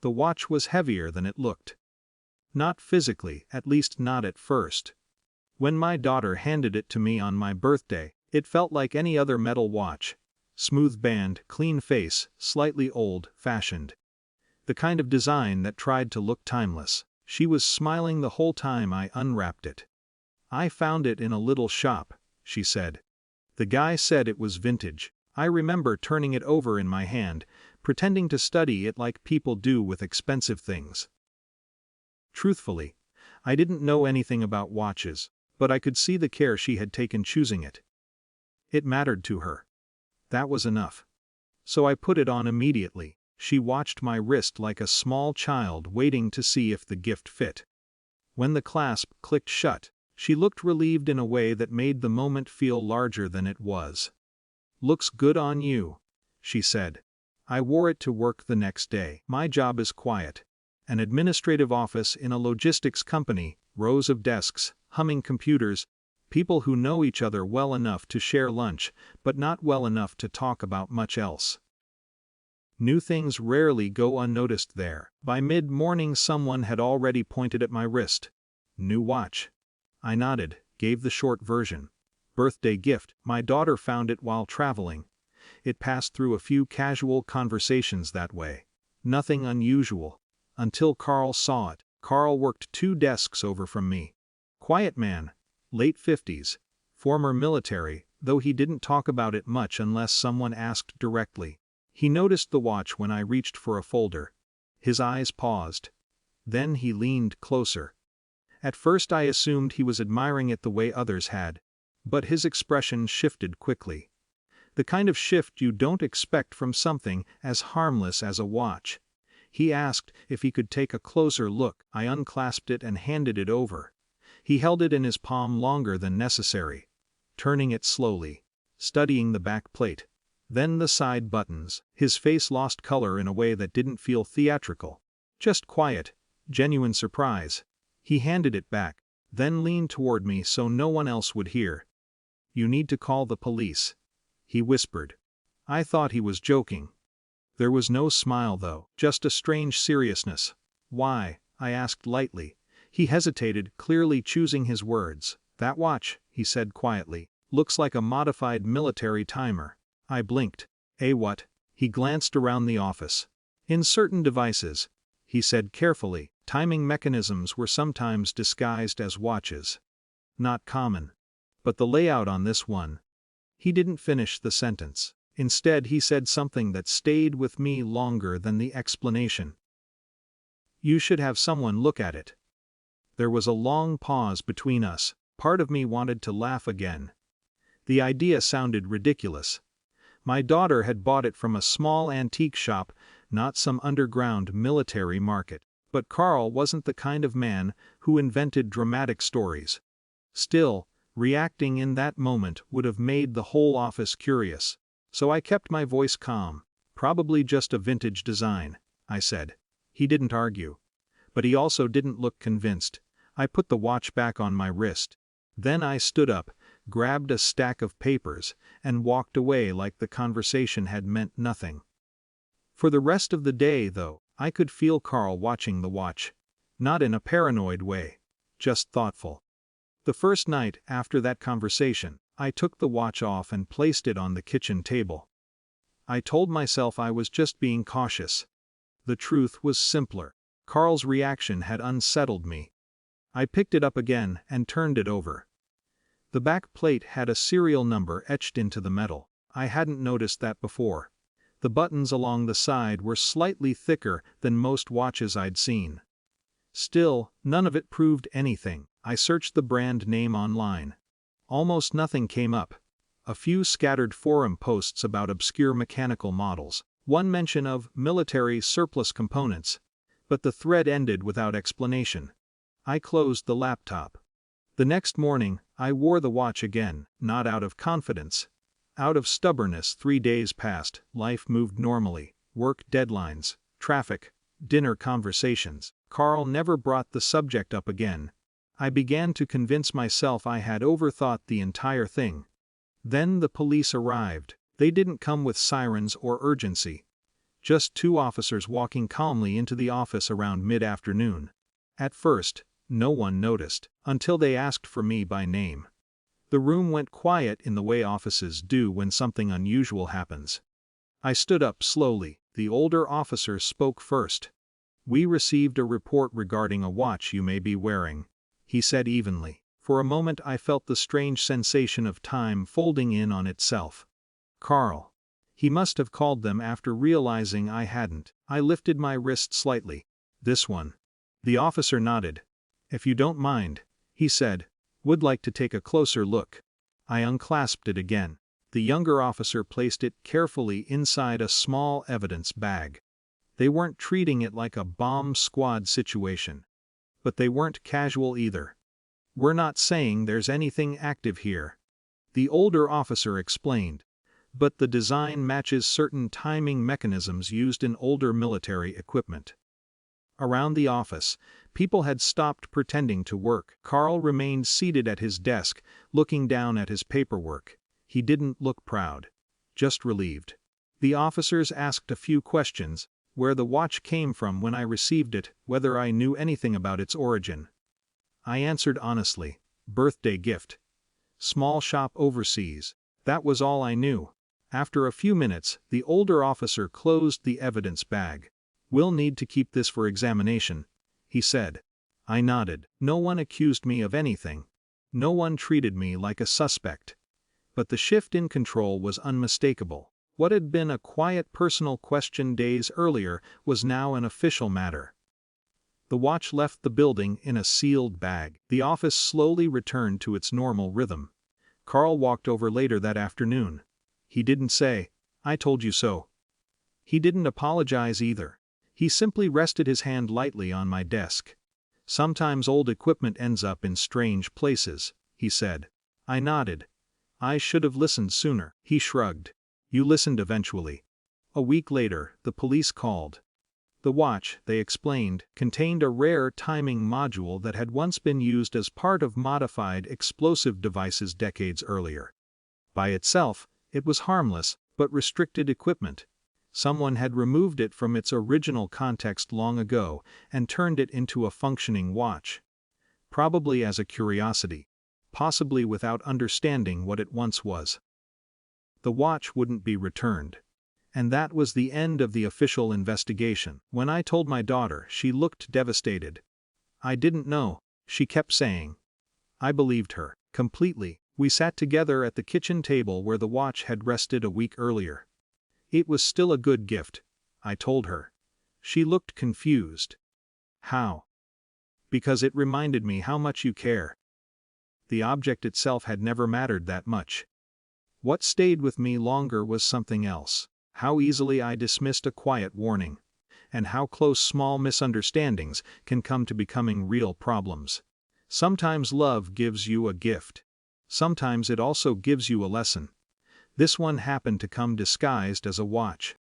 The watch was heavier than it looked. Not physically, at least not at first. When my daughter handed it to me on my birthday, it felt like any other metal watch. Smooth band, clean face, slightly old-fashioned. The kind of design that tried to look timeless. She was smiling the whole time I unwrapped it. "I found it in a little shop," she said. "The guy said it was vintage." I remember turning it over in my hand, pretending to study it like people do with expensive things. Truthfully, I didn't know anything about watches, but I could see the care she had taken choosing it. It mattered to her. That was enough. So I put it on immediately. She watched my wrist like a small child waiting to see if the gift fit. When the clasp clicked shut, she looked relieved in a way that made the moment feel larger than it was. "Looks good on you," she said. I wore it to work the next day. My job is quiet. An administrative office in a logistics company, rows of desks, humming computers, people who know each other well enough to share lunch, but not well enough to talk about much else. New things rarely go unnoticed there. By mid-morning someone had already pointed at my wrist. "New watch." I nodded, gave the short version. "Birthday gift. My daughter found it while traveling." It passed through a few casual conversations that way. Nothing unusual. Until Carl saw it. Carl worked 2 desks over from me. Quiet man. Late 50s. Former military, though he didn't talk about it much unless someone asked directly. He noticed the watch when I reached for a folder. His eyes paused. Then he leaned closer. At first I assumed he was admiring it the way others had. But his expression shifted quickly. The kind of shift you don't expect from something as harmless as a watch. He asked if he could take a closer look. I unclasped it and handed it over. He held it in his palm longer than necessary, turning it slowly, studying the back plate, then the side buttons. His face lost color in a way that didn't feel theatrical. Just quiet, genuine surprise. He handed it back, then leaned toward me so no one else would hear. "You need to call the police," he whispered. I thought he was joking. There was no smile though, just a strange seriousness. "Why?" I asked lightly. He hesitated, clearly choosing his words. "That watch," he said quietly, "looks like a modified military timer." I blinked. What?" He glanced around the office. "In certain devices," he said carefully, "timing mechanisms were sometimes disguised as watches. Not common. But the layout on this one." He didn't finish the sentence. Instead he said something that stayed with me longer than the explanation. "You should have someone look at it." There was a long pause between us. Part of me wanted to laugh again. The idea sounded ridiculous. My daughter had bought it from a small antique shop, not some underground military market. But Carl wasn't the kind of man who invented dramatic stories. Still, reacting in that moment would have made the whole office curious. So I kept my voice calm. "Probably just a vintage design," I said. He didn't argue. But he also didn't look convinced. I put the watch back on my wrist. Then I stood up, grabbed a stack of papers, and walked away like the conversation had meant nothing. For the rest of the day, though, I could feel Carl watching the watch. Not in a paranoid way. Just thoughtful. The first night after that conversation, I took the watch off and placed it on the kitchen table. I told myself I was just being cautious. The truth was simpler. Carl's reaction had unsettled me. I picked it up again and turned it over. The back plate had a serial number etched into the metal. I hadn't noticed that before. The buttons along the side were slightly thicker than most watches I'd seen. Still, none of it proved anything. I searched the brand name online. Almost nothing came up. A few scattered forum posts about obscure mechanical models, one mention of military surplus components. But the thread ended without explanation. I closed the laptop. The next morning, I wore the watch again, not out of confidence. Out of stubbornness. 3 days passed, life moved normally, work deadlines, traffic, dinner conversations. Carl never brought the subject up again. I began to convince myself I had overthought the entire thing. Then the police arrived. They didn't come with sirens or urgency. Just two officers walking calmly into the office around mid-afternoon. At first, no one noticed, until they asked for me by name. The room went quiet in the way offices do when something unusual happens. I stood up slowly. The older officer spoke first. "We received a report regarding a watch you may be wearing," he said evenly. For a moment I felt the strange sensation of time folding in on itself. "Carl." He must have called them after realizing I hadn't. I lifted my wrist slightly. "This one." The officer nodded. "If you don't mind," he said, "would like to take a closer look." I unclasped it again. The younger officer placed it carefully inside a small evidence bag. They weren't treating it like a bomb squad situation. But they weren't casual either. "We're not saying there's anything active here," the older officer explained, "but the design matches certain timing mechanisms used in older military equipment." Around the office, people had stopped pretending to work. Carl remained seated at his desk, looking down at his paperwork. He didn't look proud, just relieved. The officers asked a few questions: where the watch came from when I received it, whether I knew anything about its origin. I answered honestly: birthday gift. Small shop overseas. That was all I knew. After a few minutes, the older officer closed the evidence bag. "We'll need to keep this for examination," he said. I nodded. No one accused me of anything. No one treated me like a suspect. But the shift in control was unmistakable. What had been a quiet personal question days earlier was now an official matter. The watch left the building in a sealed bag. The office slowly returned to its normal rhythm. Carl walked over later that afternoon. He didn't say, "I told you so." He didn't apologize either. He simply rested his hand lightly on my desk. "Sometimes old equipment ends up in strange places," he said. I nodded. "I should have listened sooner." He shrugged. "You listened eventually." A week later, the police called. The watch, they explained, contained a rare timing module that had once been used as part of modified explosive devices decades earlier. By itself, it was harmless, but restricted equipment. Someone had removed it from its original context long ago and turned it into a functioning watch. Probably as a curiosity. Possibly without understanding what it once was. The watch wouldn't be returned. And that was the end of the official investigation. When I told my daughter, she looked devastated. "I didn't know," she kept saying. I believed her, completely. We sat together at the kitchen table where the watch had rested a week earlier. "It was still a good gift," I told her. She looked confused. "How?" "Because it reminded me how much you care." The object itself had never mattered that much. What stayed with me longer was something else. How easily I dismissed a quiet warning. And how close small misunderstandings can come to becoming real problems. Sometimes love gives you a gift. Sometimes it also gives you a lesson. This one happened to come disguised as a watch.